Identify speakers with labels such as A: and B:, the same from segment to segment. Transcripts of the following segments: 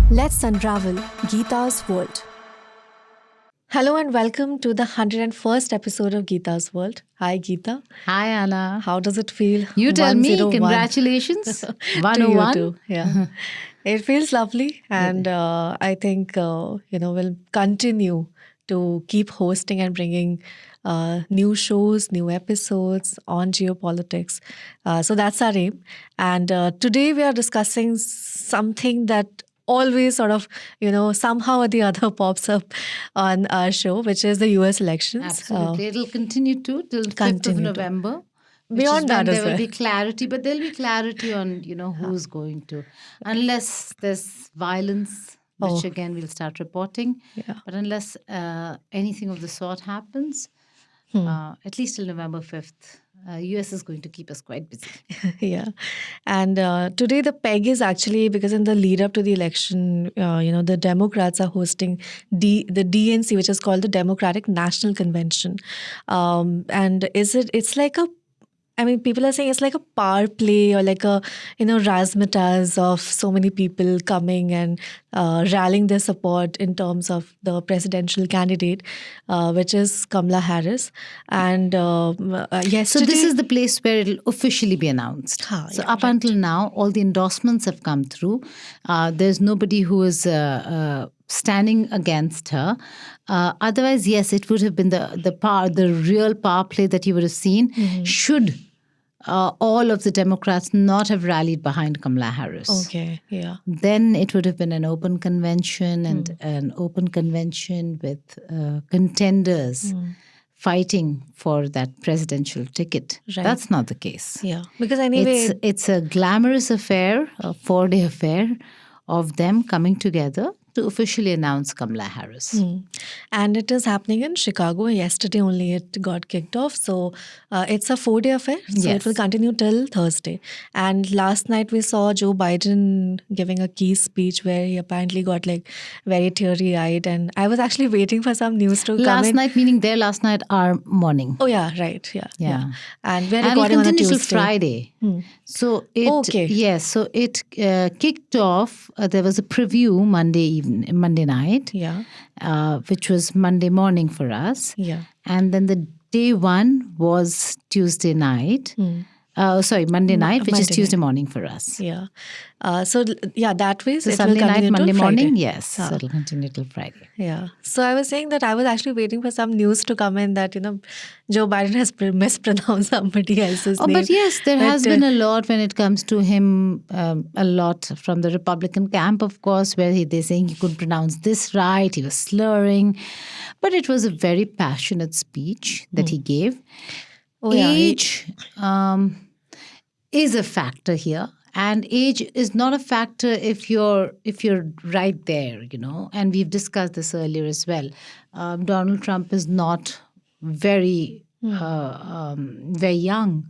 A: Let's unravel Geeta's world. Hello and welcome to the 101st episode of Geeta's World. Hi Geeta.
B: Hi, Anna.
A: How does it feel?
B: You tell me.
A: 101.
B: Congratulations.
A: To you
B: 101.
A: too. Yeah. It feels lovely, and I think we'll continue to keep hosting and bringing new shows, new episodes on geopolitics. So that's our aim. And today we are discussing something that always sort of, somehow or the other pops up on our show, which is the US elections.
B: Absolutely. It'll continue till 5th of November.
A: Beyond that as
B: there will
A: well.
B: be clarity, but there'll be clarity on, who's going to. Unless there's violence, which again we'll start reporting.
A: Yeah.
B: But unless anything of the sort happens, at least till November 5th, US is going to keep us quite busy.
A: Yeah. And today the peg is actually because in the lead up to the election, the Democrats are hosting the DNC, which is called the Democratic National Convention. And it's like people are saying it's like a power play or like a, razzmatazz of so many people coming and rallying their support in terms of the presidential candidate, which is Kamala Harris. And yesterday...
B: So this is the place where it'll officially be announced. Until now, all the endorsements have come through. There's nobody who is... standing against her. Otherwise, yes, it would have been the real power play that you would have seen should all of the Democrats not have rallied behind Kamala Harris.
A: Okay, yeah.
B: Then it would have been an open convention and an open convention with contenders fighting for that presidential ticket.
A: Right.
B: That's not the case.
A: Yeah, because anyway...
B: It's a glamorous affair, a 4-day affair of them coming together to officially announce Kamala Harris.
A: And it is happening in Chicago. Yesterday only it got kicked off. So it's a 4-day affair. So it will continue till Thursday. And last night we saw Joe Biden giving a key speech where he apparently got like very teary-eyed. And I was actually waiting for some news to come in.
B: Last night, meaning their last night, our morning.
A: Oh yeah, right. Yeah. And we're
B: And
A: recording on a
B: till
A: Tuesday.
B: Friday. So it yes, so it kicked off. There was a preview Monday night, which was Monday morning for us.
A: Yeah.
B: And then the day one was Tuesday night. Monday night, which is Tuesday morning for us.
A: Yeah. That way.
B: So
A: it
B: Sunday
A: will
B: night,
A: continue
B: Monday
A: till
B: morning,
A: Friday.
B: yes. So it'll continue till Friday.
A: Yeah. So I was saying that I was actually waiting for some news to come in that, Joe Biden has mispronounced somebody else's name.
B: But yes, there has been a lot when it comes to him, a lot from the Republican camp, of course, where they're saying he couldn't pronounce this right, he was slurring. But it was a very passionate speech that he gave. Age is a factor here. And age is not a factor if you're right there, And we've discussed this earlier as well. Donald Trump is not very young,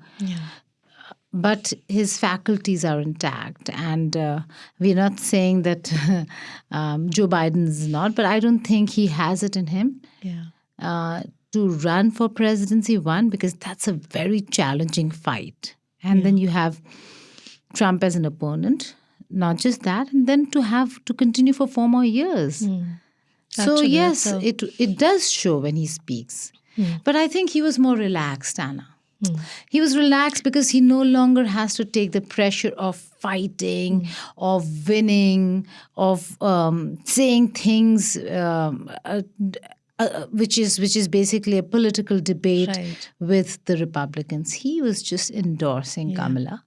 B: but his faculties are intact. And we're not saying that Joe Biden is not, but I don't think he has it in him to run for presidency. One, because that's a very challenging fight, and then you have Trump as an opponent, not just that, and then to continue for 4 more years. So yes, it does show when he speaks. But I think he was more relaxed, Anna. He was relaxed because he no longer has to take the pressure of fighting, of winning, of saying things which is basically a political debate with the Republicans. He was just endorsing Kamala.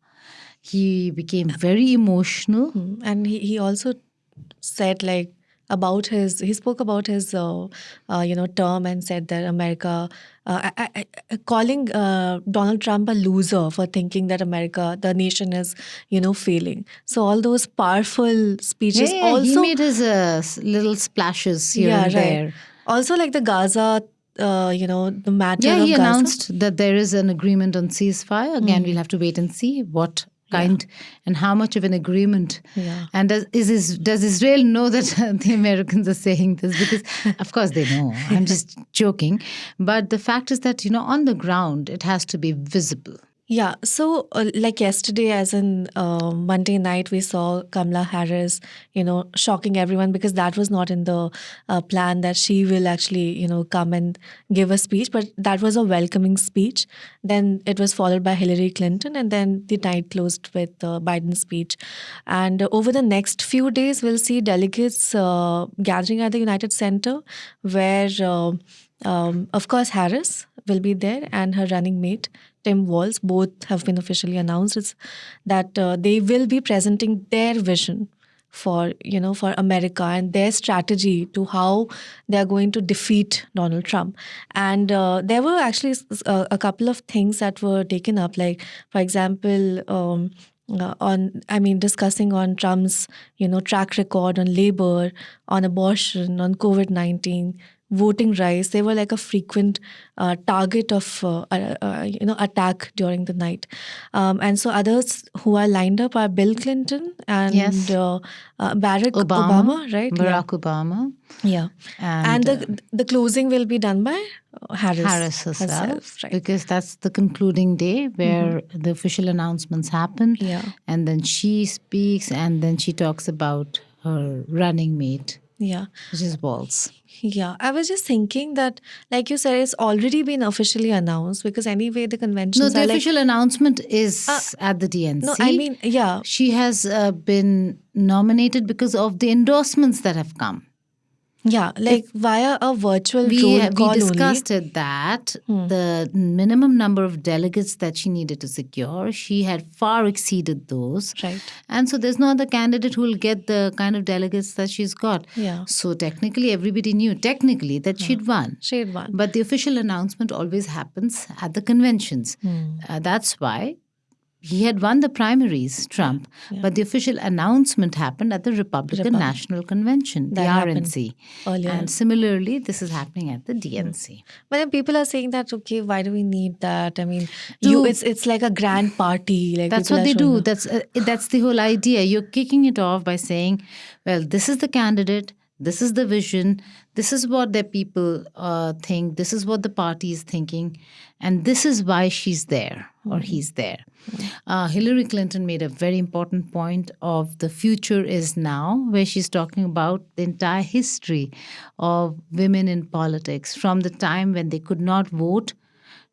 B: He became very emotional.
A: And he also said he spoke about his term and said that America, calling Donald Trump a loser for thinking that America, the nation is, failing. So all those powerful speeches also...
B: he made his little splashes here and there.
A: Also like the Gaza, the matter of Gaza.
B: He announced that there is an agreement on ceasefire. Again, we'll have to wait and see what kind and how much of an agreement. And does Israel know that the Americans are saying this? Because, of course, they know. I'm just joking. But the fact is that, on the ground, it has to be visible.
A: Yeah, so like yesterday, as in Monday night, we saw Kamala Harris, shocking everyone because that was not in the plan that she will actually, come and give a speech, but that was a welcoming speech. Then it was followed by Hillary Clinton, and then the night closed with Biden's speech. And over the next few days, we'll see delegates gathering at the United Center, where, of course, Harris will be there and her running mate. Tim Walz, both have been officially announced. It's that they will be presenting their vision for America and their strategy to how they are going to defeat Donald Trump. And there were actually a couple of things that were taken up, like for example. Discussing on Trump's, track record on labor, on abortion, on COVID-19, voting rights. They were like a frequent target of attack during the night. And so others who are lined up are Bill Clinton and
B: Yes.
A: Barack Obama, right?
B: Barack Obama.
A: Yeah. And the closing will be done by Harris
B: herself,
A: right?
B: Because that's the concluding day where the official announcements happen.
A: Yeah.
B: And then she speaks, and then she talks about her running mate.
A: Yeah.
B: Which is Walz.
A: Yeah, I was just thinking that, like you said, it's already been officially announced because anyway, the conventions
B: No, the official announcement is at the DNC.
A: No, I mean, yeah.
B: She has been nominated because of the endorsements that have come.
A: Yeah, like via a virtual roll call
B: we discussed it that the minimum number of delegates that she needed to secure, she had far exceeded those.
A: Right.
B: And so there's no other candidate who will get the kind of delegates that she's got.
A: Yeah.
B: So technically, everybody knew that she'd won.
A: She'd won.
B: But the official announcement always happens at the conventions. That's why he had won the primaries, Trump, but the official announcement happened at the Republican National Convention, the RNC.
A: Earlier.
B: And similarly, this is happening at the DNC.
A: But then people are saying that, okay, why do we need that? I mean, it's like a grand party. Like
B: that's what they do. That's the whole idea. You're kicking it off by saying, well, this is the candidate, this is the vision, this is what the people think, this is what the party is thinking, and this is why she's there or he's there. Hillary Clinton made a very important point of the future is now, where she's talking about the entire history of women in politics, from the time when they could not vote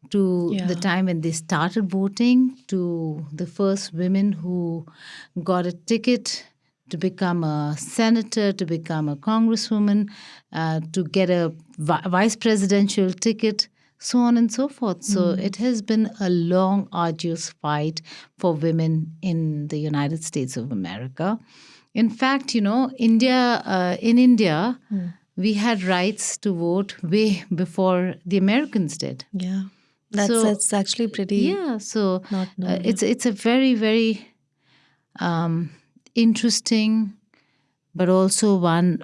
B: to the time when they started voting, to the first women who got a ticket to become a senator, to become a congresswoman, to get a vice presidential ticket, so on and so forth. So it has been a long, arduous fight for women in the United States of America. In fact, in India, we had rights to vote way before the Americans did.
A: Yeah, that's actually pretty.
B: Yeah, so
A: not known.
B: It's a very, very interesting, but also one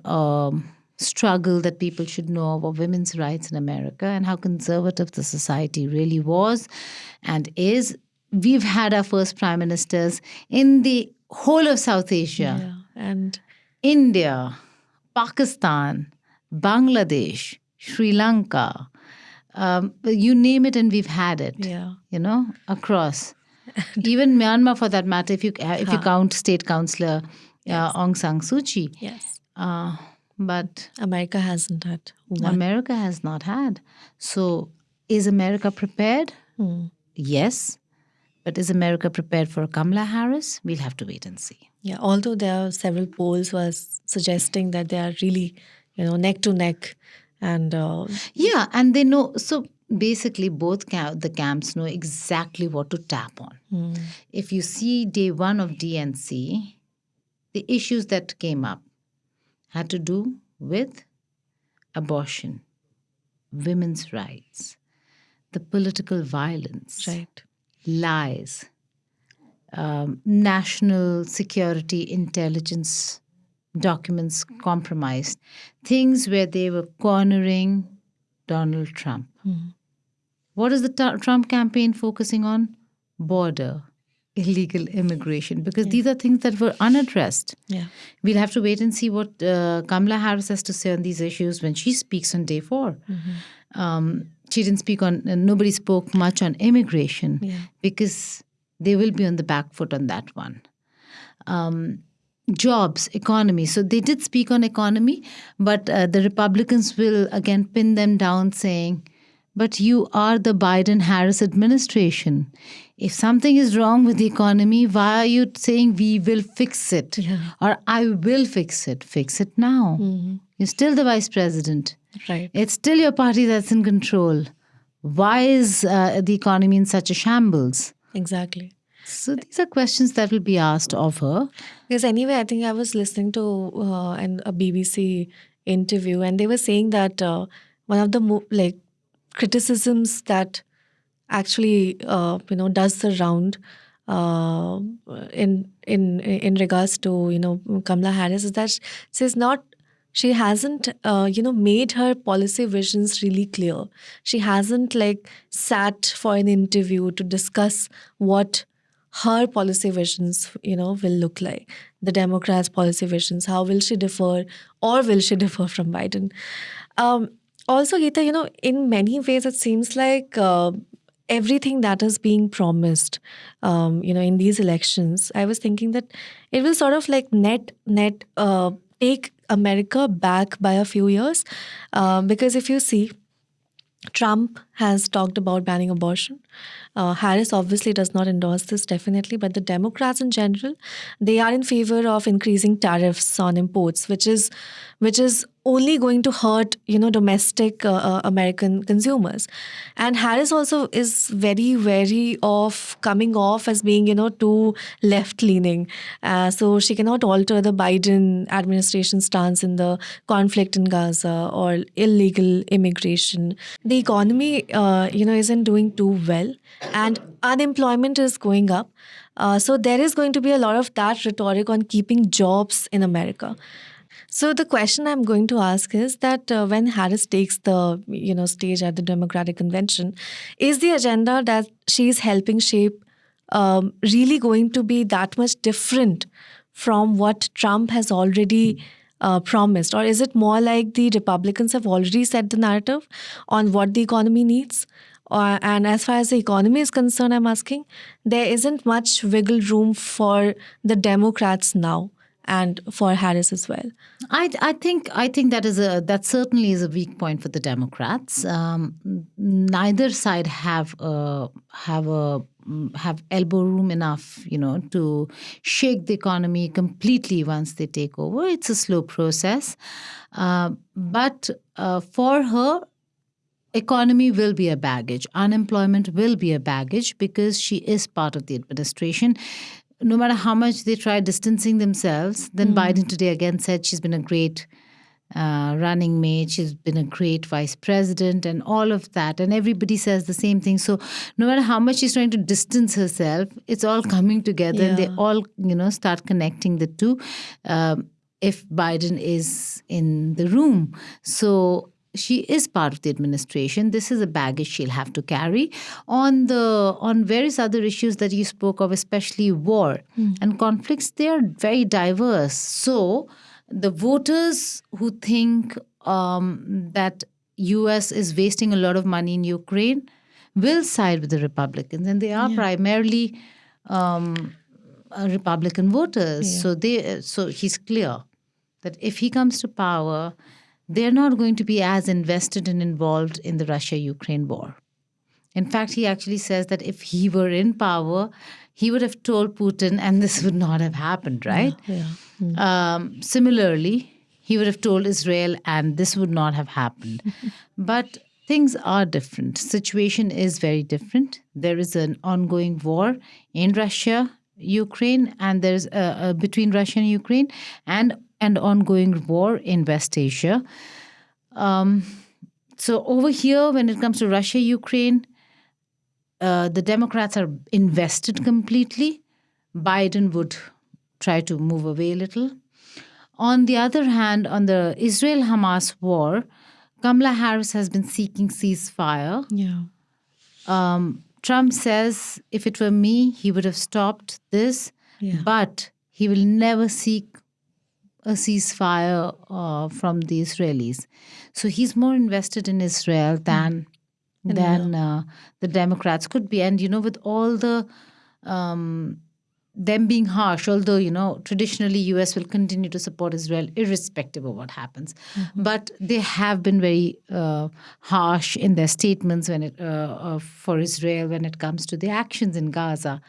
B: struggle that people should know of women's rights in America and how conservative the society really was and is. We've had our first prime ministers in the whole of South Asia,
A: and
B: India, Pakistan, Bangladesh, Sri Lanka, you name it, and we've had it. Across. Even Myanmar, for that matter, if you count State Councillor Aung San Suu Kyi.
A: Yes.
B: But
A: America hasn't had one.
B: America has not had. So is America prepared? Yes. But is America prepared for Kamala Harris? We'll have to wait and see.
A: Yeah, although there are several polls was suggesting that they are really, neck to neck. And
B: and they know. So basically, both the camps know exactly what to tap on. If you see day one of DNC, the issues that came up had to do with abortion, women's rights, the political violence, lies, national security intelligence documents compromised, things where they were cornering Donald Trump. What is the Trump campaign focusing on? Border, illegal immigration, because these are things that were unaddressed. We'll have to wait and see what Kamala Harris has to say on these issues when she speaks on day 4. she didn't speak on, nobody spoke much on immigration because they will be on the back foot on that one. Jobs, economy. So they did speak on economy, but the Republicans will again pin them down saying, but you are the Biden-Harris administration. If something is wrong with the economy, why are you saying we will fix it? Or I will fix it? Fix it now. You're still the vice president.
A: Right.
B: It's still your party that's in control. Why is the economy in such a shambles?
A: Exactly.
B: So these are questions that will be asked of her.
A: Because anyway, I think I was listening to a BBC interview, and they were saying that one of the criticisms that actually does the round in regards to Kamala Harris is that she hasn't made her policy visions really clear. She hasn't sat for an interview to discuss what her policy visions will look like. The Democrats' policy visions, how will she differ, or will she differ from Biden? Also, Geeta, in many ways it seems like everything that is being promised in these elections, I was thinking that it will sort of net take America back by a few years, because if you see, Trump has talked about banning abortion. Harris obviously does not endorse this, definitely, but the Democrats in general, they are in favor of increasing tariffs on imports, which is only going to hurt domestic American consumers. And Harris also is very wary of coming off as being too left leaning. So she cannot alter the Biden administration stance in the conflict in Gaza or illegal immigration. The economy isn't doing too well, and unemployment is going up. So there is going to be a lot of that rhetoric on keeping jobs in America. So the question I'm going to ask is that when Harris takes the stage at the Democratic Convention, is the agenda that she's helping shape really going to be that much different from what Trump has already promised? Or is it more like the Republicans have already set the narrative on what the economy needs? And as far as the economy is concerned, I'm asking, there isn't much wiggle room for the Democrats now, and for Harris as well.
B: I think that certainly is a weak point for the Democrats. Neither side have elbow room enough, to shake the economy completely once they take over. It's a slow process, but for her, economy will be a baggage. Unemployment will be a baggage because she is part of the administration. No matter how much they try distancing themselves, then Biden today again said she's been a great running mate, she's been a great vice president and all of that. And everybody says the same thing. So no matter how much she's trying to distance herself, it's all coming together and they all, start connecting the two if Biden is in the room. So she is part of the administration. This is a baggage she'll have to carry on various other issues that you spoke of, especially war and conflicts. They are very diverse. So the voters who think that U.S. is wasting a lot of money in Ukraine will side with the Republicans, and they are primarily Republican voters. So he's clear that if he comes to power, they're not going to be as invested and involved in the Russia-Ukraine war. In fact, he actually says that if he were in power, he would have told Putin, and this would not have happened, right? Similarly, he would have told Israel, and this would not have happened. But things are different. Situation is very different. There is an ongoing war in Russia, Ukraine, and there's between Russia and Ukraine, and an ongoing war in West Asia. So over here, when it comes to Russia, Ukraine, the Democrats are invested completely. Biden would try to move away a little. On the other hand, on the Israel-Hamas war, Kamala Harris has been seeking ceasefire. Trump says, if it were me, he would have stopped this, but he will never seek a ceasefire from the Israelis. So he's more invested in Israel than than the Democrats could be. And, with all the them being harsh, although, traditionally US will continue to support Israel irrespective of what happens. But they have been very harsh in their statements for Israel when it comes to the actions in Gaza.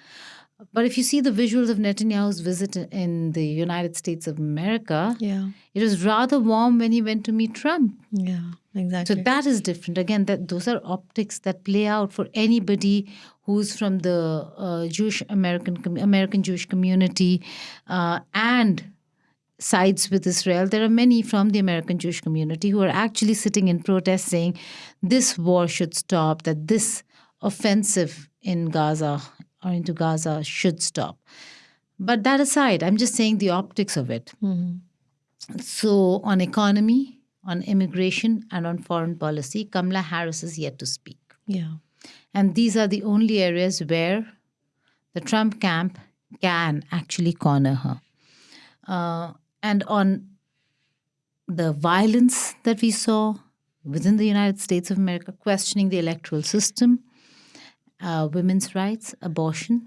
B: But if you see the visuals of Netanyahu's visit in the United States of America, it was rather warm when he went to meet Trump.
A: Yeah, exactly.
B: So that is different. Again, those are optics that play out for anybody who's from the American Jewish community and sides with Israel. There are many from the American Jewish community who are actually sitting in protest saying this war should stop, that this offensive in Gaza or into Gaza should stop. But that aside, I'm just saying the optics of it. So on economy, on immigration, and on foreign policy, Kamala Harris is yet to speak.
A: Yeah.
B: And these are the only areas where the Trump camp can actually corner her. And on the violence that we saw within the United States of America, questioning the electoral system, women's rights, abortion,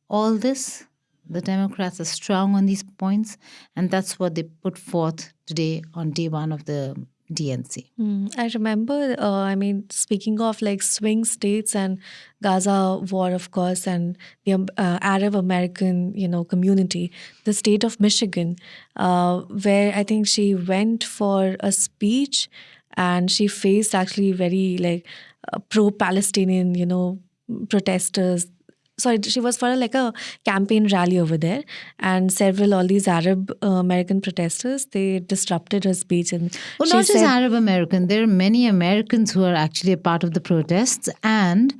B: all this, the Democrats are strong on these points, and that's what they put forth today on day one of the DNC.
A: I remember, speaking of like swing states and Gaza war, of course, and the Arab American, community, the state of Michigan, where I think she went for a speech and she faced actually very pro-Palestinian, protesters. Sorry, she was for a campaign rally over there, and all these Arab American protesters, they disrupted her speech. And
B: well, not just Arab American, there are many Americans who are actually a part of the protests, and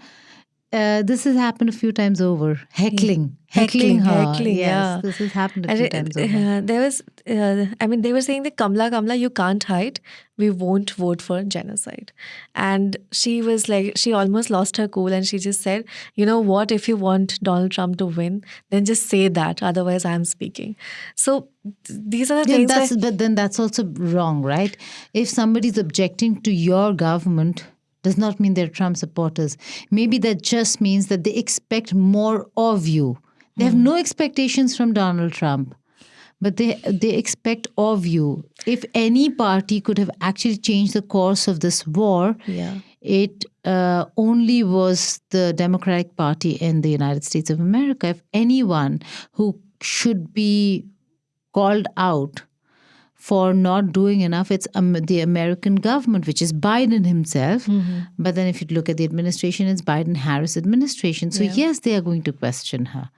B: this has happened a few times over. Heckling her. Yes, this has happened a few times over.
A: There was, they were saying that Kamala, you can't hide. We won't vote for genocide. And she was she almost lost her cool, and she just said, you know what, if you want Donald Trump to win, then just say that. Otherwise, I'm speaking. So these are the things.
B: But then that's also wrong, right? If somebody's objecting to your government, does not mean they're Trump supporters. Maybe that just means that they expect more of you. They have no expectations from Donald Trump, but they expect of you. If any party could have actually changed the course of this war, it only was the Democratic Party in the United States of America. If anyone who should be called out for not doing enough, it's the American government, which is Biden himself. But then if you look at the administration, it's Biden-Harris administration. So yes, they are going to question her.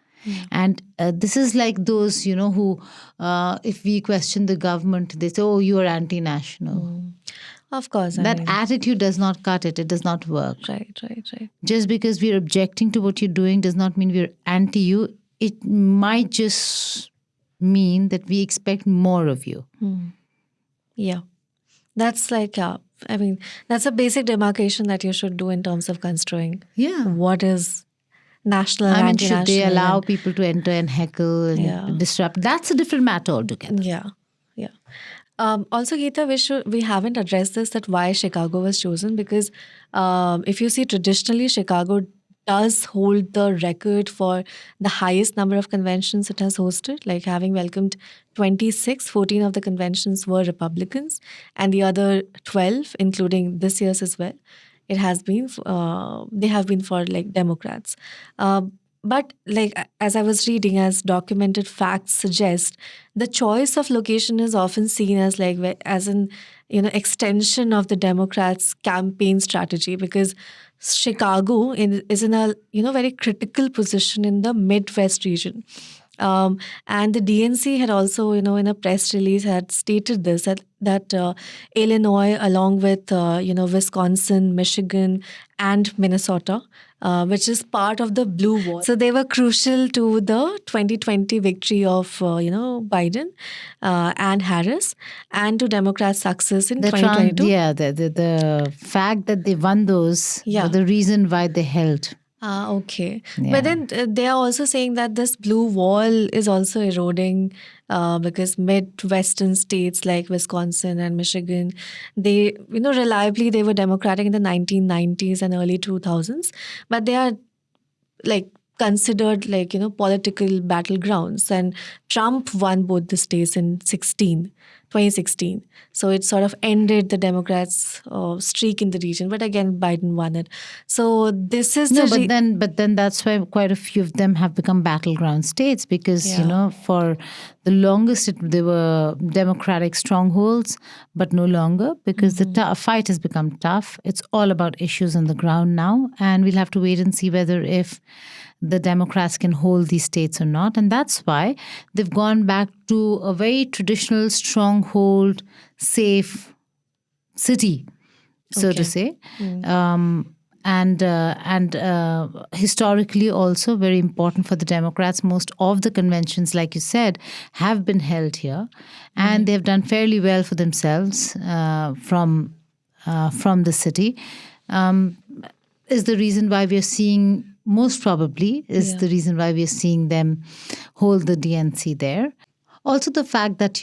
B: And this is like those, who, if we question the government, they say, oh, you are anti-national.
A: Of course.
B: That attitude does not cut it. It does not work.
A: Right.
B: Just because we're objecting to what you're doing does not mean we're anti-you. It might just mean that we expect more of you.
A: Yeah. That's that's a basic demarcation that you should do in terms of construing.
B: Yeah.
A: What is national and anti-national?
B: Should they allow people to enter and heckle and disrupt? That's a different matter altogether.
A: Yeah. Also, Geeta, we haven't addressed this, that why Chicago was chosen, because if you see traditionally, Chicago does hold the record for the highest number of conventions it has hosted, like having welcomed 26, 14 of the conventions were Republicans, and the other 12, including this year's as well, they have been for Democrats. But as I was reading, as documented facts suggest, the choice of location is often seen as an extension of the Democrats' campaign strategy, because Chicago is in a very critical position in the Midwest region. And the DNC had also, in a press release, had stated this, that Illinois, along with, Wisconsin, Michigan, and Minnesota, which is part of the Blue Wall. So they were crucial to the 2020 victory of, Biden and Harris, and to Democrats' success in 2022.
B: The fact that they won those were the reason why they held.
A: Okay.
B: Yeah.
A: But then they are also saying that this blue wall is also eroding because Midwestern states like Wisconsin and Michigan, they, reliably they were Democratic in the 1990s and early 2000s, but they are like considered like, political battlegrounds. And Trump won both the states in 2016. So it sort of ended the Democrats' streak in the region. But again, Biden won it. So this is
B: No,
A: the
B: but then that's why quite a few of them have become battleground states because for the longest they were Democratic strongholds, but no longer because the fight has become tough. It's all about issues on the ground now, and we'll have to wait and see whether if the Democrats can hold these states or not, and that's why they've gone back to a very traditional stronghold, safe city, so to say. And historically also very important for the Democrats. Most of the conventions, like you said, have been held here, and they've done fairly well for themselves from the city. Is the reason why we are seeing, most probably, is the reason why we are seeing them hold the DNC there. Also, the fact that,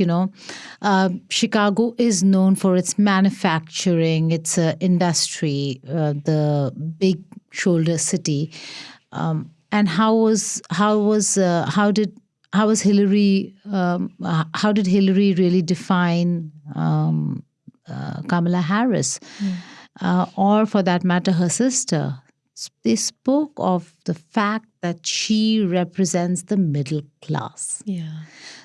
B: Chicago is known for its manufacturing, its industry, the big shoulder city. And how did Hillary really define Kamala Harris? Or for that matter, her sister? They spoke of the fact that she represents the middle class.
A: Yeah.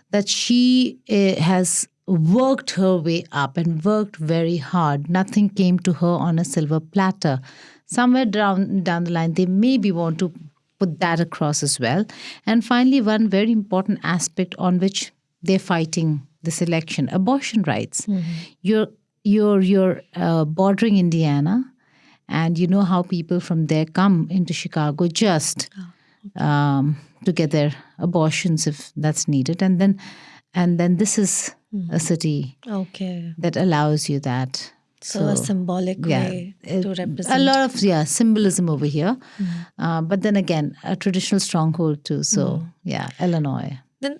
B: That she has worked her way up and worked very hard. Nothing came to her on a silver platter. Somewhere down the line, they maybe want to put that across as well. And finally, one very important aspect on which they're fighting this election, abortion rights. You're bordering Indiana, and you know how people from there come into Chicago just to get their abortions if that's needed, and then this is a city that allows you that.
A: So a symbolic way to represent.
B: A lot of symbolism over here, but then again a traditional stronghold too. So Illinois.
A: Then,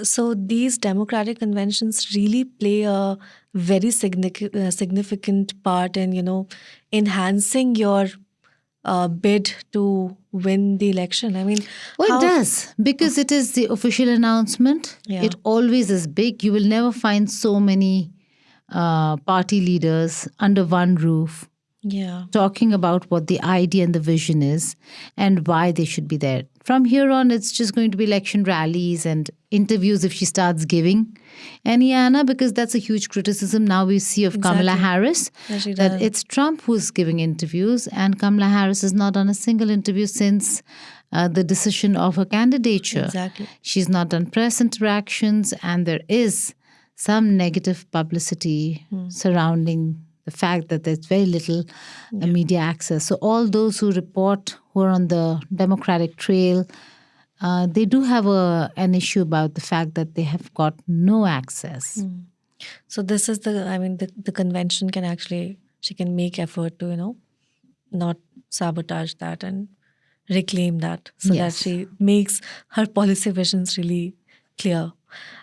A: so these democratic conventions really play a very significant part in enhancing your bid to win the election. I mean,
B: it does because it is the official announcement.
A: Yeah.
B: It always is big. You will never find so many party leaders under one roof.
A: Yeah.
B: Talking about what the idea and the vision is and why they should be there. From here on, it's just going to be election rallies and interviews if she starts giving Anna, because that's a huge criticism now we see of Kamala Harris, that it's Trump who's giving interviews, and Kamala Harris has not done a single interview since the decision of her candidature.
A: Exactly.
B: She's not done press interactions, and there is some negative publicity surrounding the fact that there's very little media access. So all those who report, who are on the Democratic trail, they do have an issue about the fact that they have got no access.
A: So this is the convention can actually, she can make effort to, not sabotage that and reclaim that so that she makes her policy visions really clear.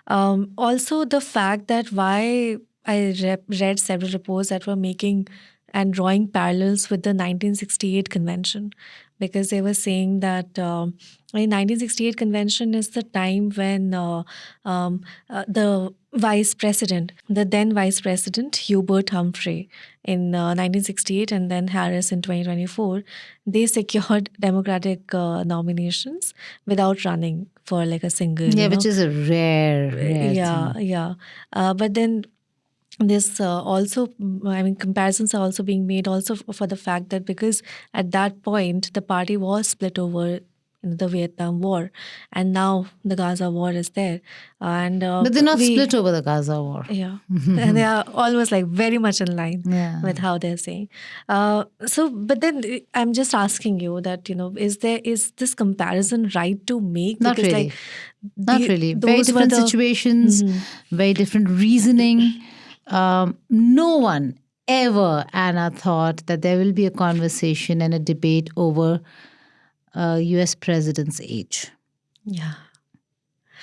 A: Also, the fact that why I read several reports that were making and drawing parallels with the 1968 convention, because they were saying that the 1968 convention is the time when the then Vice President Hubert Humphrey in 1968 and then Harris in 2024, they secured Democratic nominations without running for like a single.
B: Which is a rare thing.
A: Yeah. But then this also, comparisons are also being made also for the fact that because at that point the party was split over the Vietnam War, and now the Gaza War is there, and
B: but they're not split over the Gaza War.
A: Yeah, and they are almost like very much in line with how they're saying. So, but then I'm just asking you that is this comparison right to make?
B: Not
A: because,
B: really. Not really. Very
A: those were
B: different situations, very different reasoning. No one ever, Anna, thought that there will be a conversation and a debate over a US president's age.
A: Yeah.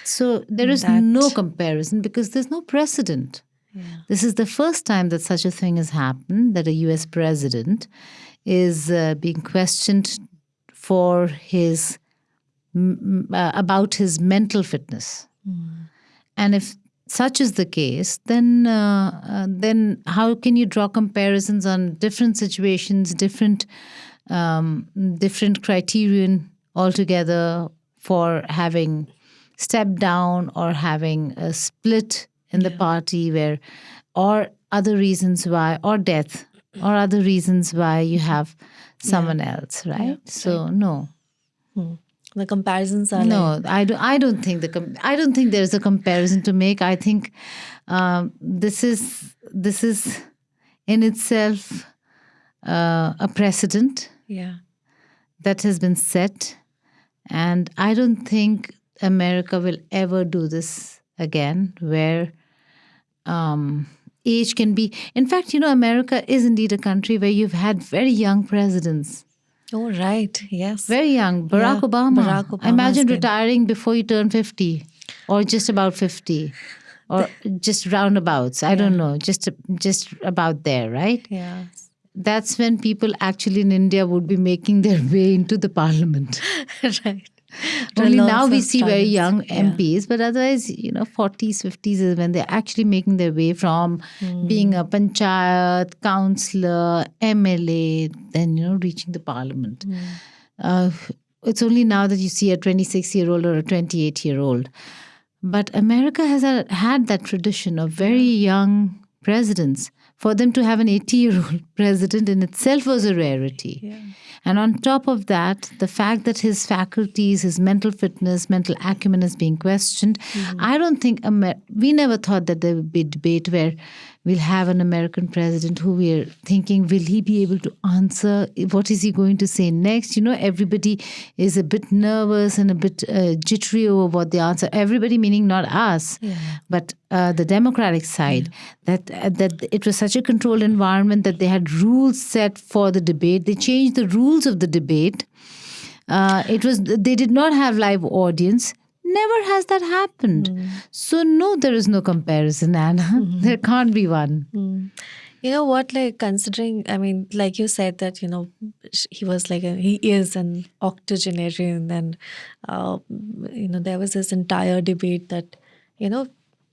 B: So there is no comparison because there's no precedent.
A: Yeah.
B: This is the first time that such a thing has happened, that a US president is being questioned for his about his mental fitness. And if such is the case, then how can you draw comparisons on different situations, different criterion altogether for having stepped down or having a split in the party, where, or other reasons why, or death, or other reasons why you have someone else, right?
A: Yeah,
B: so no.
A: The comparisons are
B: no. I don't think I don't think there is a comparison to make. I think this is in itself a precedent.
A: Yeah.
B: That has been set, and I don't think America will ever do this again, where age can be. In fact, America is indeed a country where you've had very young presidents.
A: Oh, right. Yes.
B: Very young. Barack Obama.
A: Barack Obama.
B: Imagine retiring before you turn 50 or just about 50 or just roundabouts. I don't know. Just about there, right?
A: Yeah.
B: That's when people actually in India would be making their way into the parliament.
A: Right.
B: Only now we see very young MPs, but otherwise, 40s, 50s is when they're actually making their way from being a panchayat, councillor, MLA, then, reaching the parliament. It's only now that you see a 26-year-old or a 28-year-old. But America has had that tradition of very young presidents. For them to have an 80-year-old president in itself was a rarity.
A: Yeah.
B: And on top of that, the fact that his faculties, his mental fitness, mental acumen is being questioned, I don't think we never thought that there would be a debate where we'll have an American president who we're thinking, will he be able to answer? What is he going to say next? Everybody is a bit nervous and a bit jittery over what the answer. Everybody meaning not us, but the Democratic side. That it was such a controlled environment that they had rules set for the debate. They changed the rules of the debate. They did not have live audience. Never has that happened. So no, there is no comparison, Anna. There can't be one.
A: You know what, considering, like you said that, he was he is an octogenarian, and, there was this entire debate that,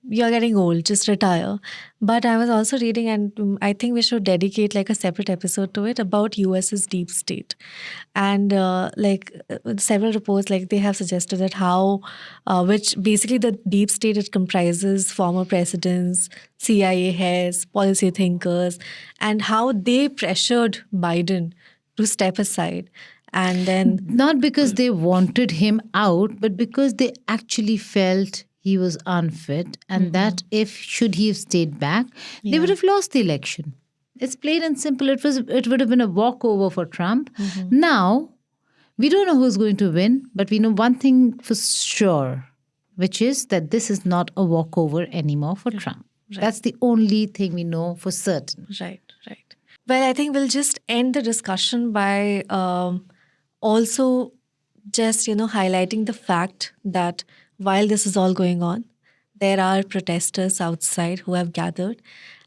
A: you're getting old, just retire. But I was also reading, and I think we should dedicate a separate episode to it, about US's deep state. And several reports, they have suggested that how, which basically the deep state, it comprises former presidents, CIA heads, policy thinkers, and how they pressured Biden to step aside. And then,
B: not because they wanted him out, but because they actually felt he was unfit, and that should he have stayed back, they would have lost the election. It's plain and simple. It would have been a walkover for Trump. Now, we don't know who's going to win, but we know one thing for sure, which is that this is not a walkover anymore for Trump. Right. That's the only thing we know for certain.
A: Right. Well, I think we'll just end the discussion by also just, highlighting the fact that while this is all going on, there are protesters outside who have gathered.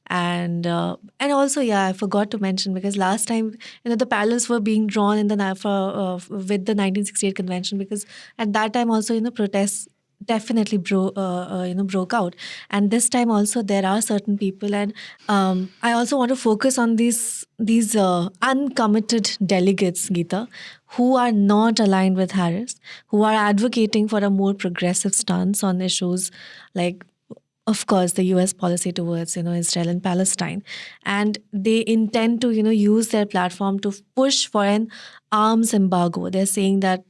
A: And also, I forgot to mention, because last time, the parallels were being drawn in the with the 1968 convention, because at that time also, protests definitely broke out. And this time also there are certain people, and I also want to focus on these uncommitted delegates, Geeta, who are not aligned with Harris, who are advocating for a more progressive stance on issues like, of course, the US policy towards, Israel and Palestine. And they intend to, use their platform to push for an arms embargo. They're saying that,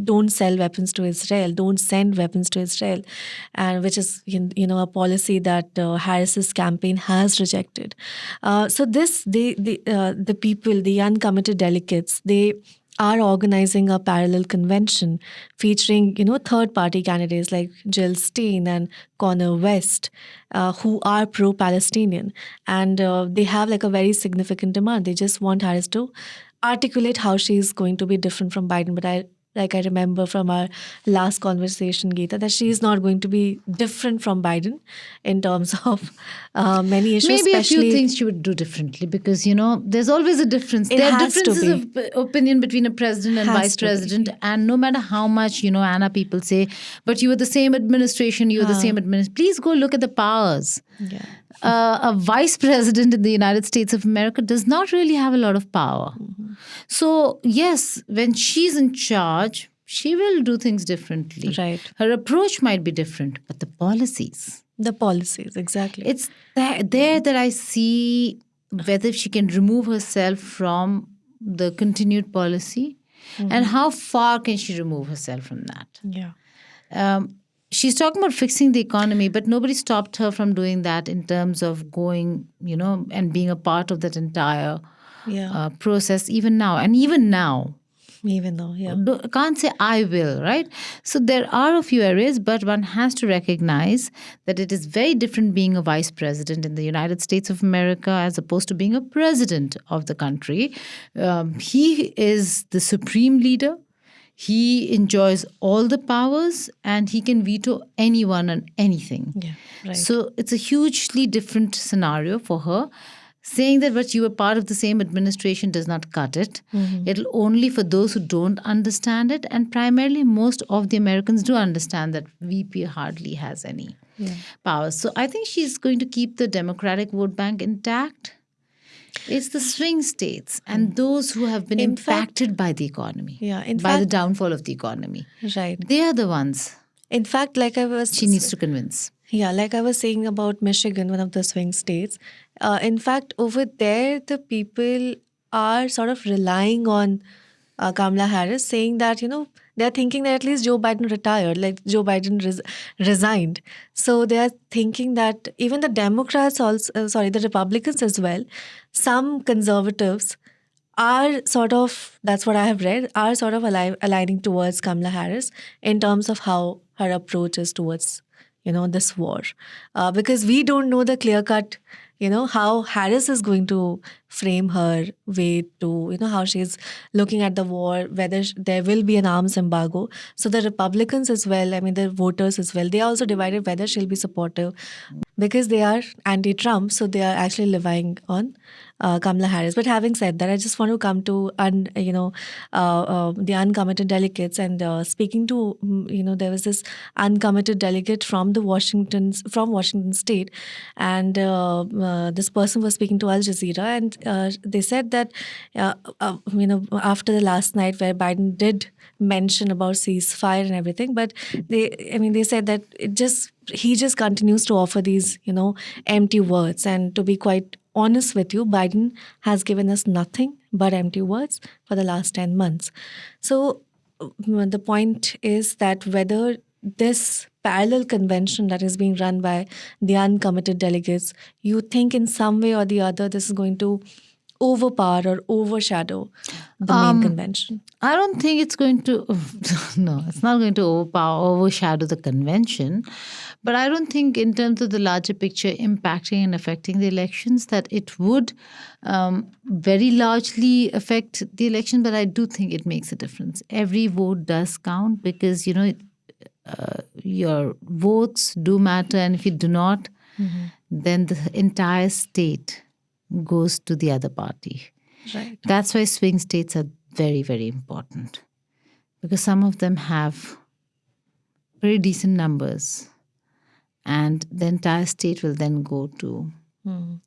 A: don't sell weapons to Israel, don't send weapons to Israel, and which is, a policy that Harris's campaign has rejected. So the people, the uncommitted delegates, they are organizing a parallel convention featuring, third-party candidates like Jill Stein and Connor West, who are pro-Palestinian. And they have a very significant demand. They just want Harris to articulate how she's going to be different from Biden. But I remember from our last conversation, Geeta, that she is not going to be different from Biden in terms of many issues.
B: Maybe
A: especially,
B: a few things she would do differently because, there's always a difference.
A: It
B: There are
A: has to
B: differences
A: be.
B: of opinion between a president and
A: Has
B: vice
A: to be.
B: president. And no matter how much, Anna, people say, but you were the same administration, you were the same administration. Please go look at the powers.
A: Yeah.
B: A vice president in the United States of America does not really have a lot of power. So, yes, when she's in charge, she will do things differently.
A: Right.
B: Her approach might be different, but the policies.
A: The policies, exactly.
B: It's there that I see whether she can remove herself from the continued policy and how far can she remove herself from that.
A: Yeah.
B: She's talking about fixing the economy, but nobody stopped her from doing that in terms of going, and being a part of that entire process even now. And even now,
A: even though, yeah.
B: Can't say I will, right? So there are a few areas, but one has to recognize that it is very different being a vice president in the United States of America as opposed to being a president of the country. He is the supreme leader. He enjoys all the powers and he can veto anyone and anything.
A: Yeah, right.
B: So it's a hugely different scenario for her. Saying that but you were part of the same administration does not cut it. It'll only for those who don't understand it. And primarily most of the Americans do understand that VP hardly has any powers. So I think she's going to keep the Democratic vote bank intact. It's the swing states and those who have been impacted by the economy, by the downfall of the economy.
A: Right.
B: They are the ones.
A: In fact,
B: she needs to convince.
A: Yeah, like I was saying about Michigan, one of the swing states. In fact, over there, the people are sort of relying on Kamala Harris, saying that, they're thinking that at least Joe Biden retired, like Joe Biden resigned. So they are thinking that even the Democrats also, the Republicans as well, some conservatives are sort of, that's what I have read, are sort of aligning towards Kamala Harris in terms of how her approach is towards this war. Because we don't know the clear-cut, how Harris is going to frame her way to, how she's looking at the war, whether there will be an arms embargo. So the Republicans as well, the voters as well, they are also divided whether she'll be supportive because they are anti-Trump. So they are actually relying on Kamala Harris. But having said that, I just want to come to the uncommitted delegates and speaking to there was this uncommitted delegate from Washington State, and this person was speaking to Al Jazeera, and they said that after the last night where Biden did mention about ceasefire and everything, but they said that he just continues to offer these empty words, and to be quite honest with you, Biden has given us nothing but empty words for the last 10 months. So the point is that whether this parallel convention that is being run by the uncommitted delegates, you think in some way or the other this is going to overpower or overshadow the main convention?
B: I don't think it's going to, no, it's not going to overshadow the convention. But I don't think in terms of the larger picture impacting and affecting the elections that it would very largely affect the election. But I do think it makes a difference. Every vote does count because, your votes do matter. And if you do not, then the entire state goes to the other party.
A: Right.
B: That's why swing states are very, very important because some of them have very decent numbers and the entire state will then go to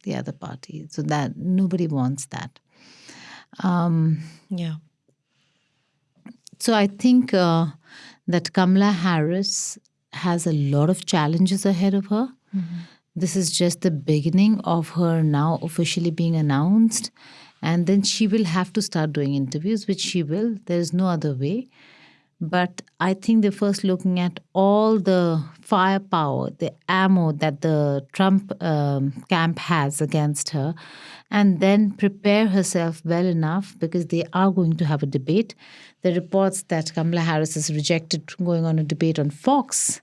B: the other party. So that nobody wants that.
A: Yeah.
B: So I think that Kamala Harris has a lot of challenges ahead of her. This is just the beginning of her now officially being announced. And then she will have to start doing interviews, which she will. There's no other way. But I think they're first looking at all the firepower, the ammo that the Trump camp has against her, and then prepare herself well enough because they are going to have a debate. The reports that Kamala Harris has rejected going on a debate on Fox.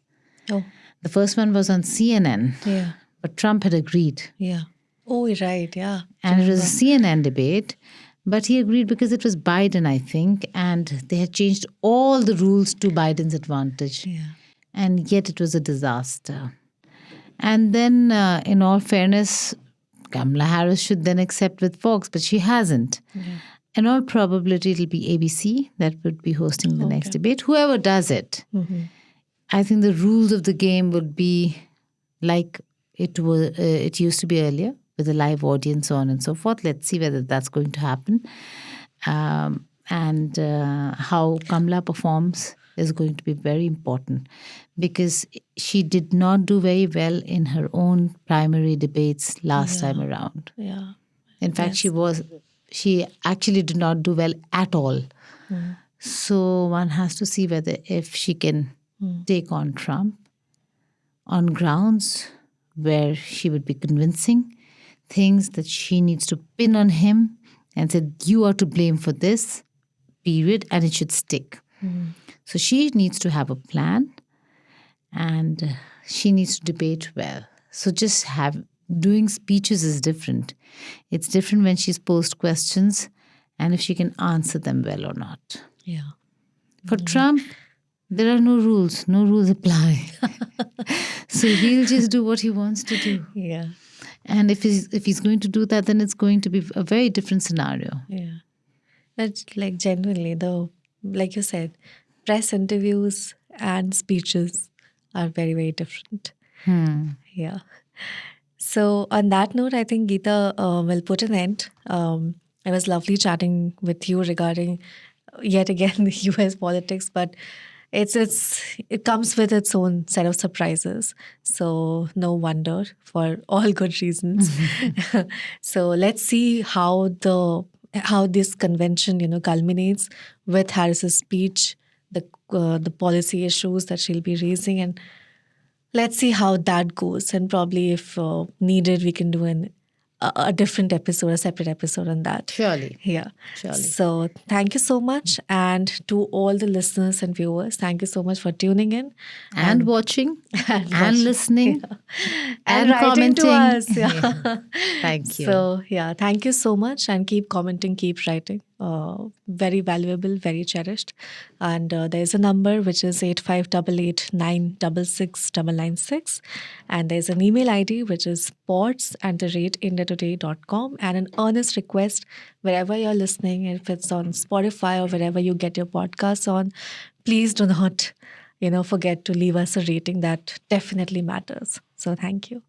A: Oh.
B: The first one was on CNN.
A: Yeah.
B: But Trump had agreed.
A: Yeah. Oh, right. Yeah.
B: And it was a CNN debate. But he agreed because it was Biden, I think, and they had changed all the rules to Biden's advantage.
A: Yeah.
B: And yet it was a disaster. And then, in all fairness, Kamala Harris should then accept with Fox, but she hasn't.
A: Yeah.
B: In all probability, it'll be ABC that would be hosting the next
A: Okay.
B: debate. Whoever does it, I think the rules of the game would be like it used to be earlier, with a live audience, so on and so forth. Let's see whether that's going to happen. And how Kamala performs is going to be very important, because she did not do very well in her own primary debates last time around.
A: Yeah.
B: In fact, she actually did not do well at all. So one has to see whether if she can take on Trump on grounds where she would be convincing, things that she needs to pin on him and say, you are to blame for this, period, and it should stick. So she needs to have a plan, and she needs to debate well. So just doing speeches is different. It's different when she's posed questions and if she can answer them well or not.
A: Yeah.
B: For Trump, there are no rules. No rules apply. So he'll just do what he wants to do.
A: Yeah.
B: And if he's going to do that, then it's going to be a very different scenario.
A: Yeah. That's like genuinely, like you said, press interviews and speeches are very, very different. Yeah. So on that note, I think Geeta will put an end. It was lovely chatting with you regarding yet again the US politics, but it comes with its own set of surprises. So no wonder, for all good reasons. So let's see how this convention culminates with Harris's speech, the policy issues that she'll be raising, and let's see how that goes. And probably if needed, we can do a different episode, a separate episode on that.
B: Surely.
A: Yeah.
B: Surely.
A: So thank you so much. And to all the listeners and viewers, thank you so much for tuning in.
B: And watching. And listening.
A: Yeah.
B: And
A: writing
B: commenting.
A: to us. Yeah.
B: Yeah. Thank you.
A: So yeah, thank you so much. And keep commenting, keep writing. Very valuable, very cherished. And there's a number which is 8588966996. And there's an email ID which is pods@indiatoday.com, and an earnest request wherever you're listening, if it's on Spotify or wherever you get your podcasts on, please do not forget to leave us a rating. That definitely matters. So thank you.